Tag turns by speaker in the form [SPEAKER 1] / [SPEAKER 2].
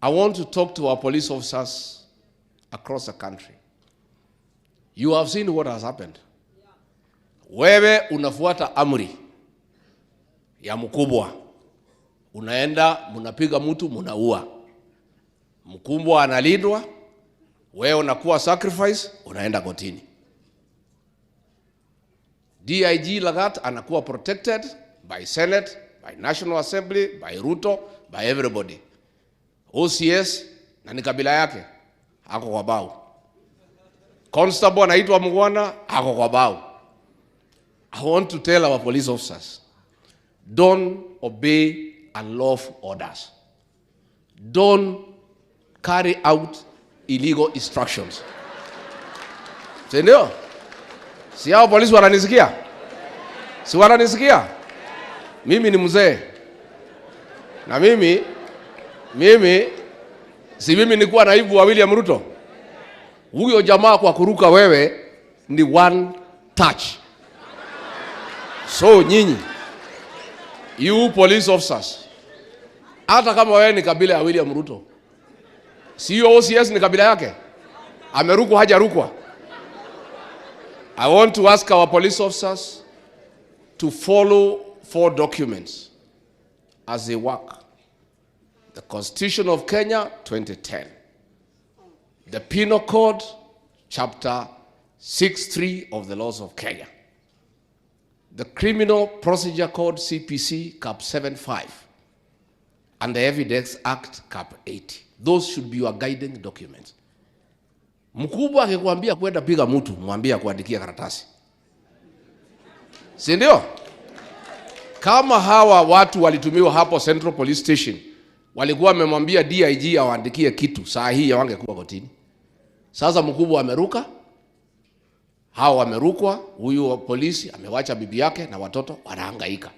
[SPEAKER 1] I want to talk to our police officers across the country. You have seen what has happened. Wewe unafuata amri ya mkubwa. Unaenda, munapiga mtu, munaua. Mkubwa analindwa, wewe unakuwa sacrifice, unaenda kotini. DIG Lagat anakuwa protected by Senate, by National Assembly, by Ruto, by everybody. OCS na ni kabila yake, hako kwa bao. Constable anaitwa Mugwana, hako kwa bao. I want to tell our police officers, don't obey unlawful orders. Don't carry out illegal instructions. Sindio? Si hao polisi wananisikia? Si wananisikia? Mimi ni mzee. Na mimi nikuwa naibu wa William Ruto. Huyo jamaa kwa kuruka wewe ni one touch. So nyinyi, you police officers, hata kama wewe ni kabila ya William Ruto, sio OCS ni kabila yake, amerukwa hajarukwa. I want to ask our police officers to follow 4 documents as they work. The Constitution of Kenya, 2010. The Penal Code, Chapter 6.3 of the laws of Kenya. The Criminal Procedure Code, CPC, Cap 7.5. And the Evidence Act, Cap 80. Those should be your guiding documents. Mkubwa akikwambia kwenda piga mtu, mwambie kuandikia karatasi. Si ndio? Kama hawa watu walitumiwa hapo Central Police Station, walikuwa wamemwambia DIG awaandikie kitu, saa hii hawangekuwa kotini. Sasa mkubwa ameruka, hao wamerukwa, huyu polisi amewacha bibi yake na watoto wanahangaika.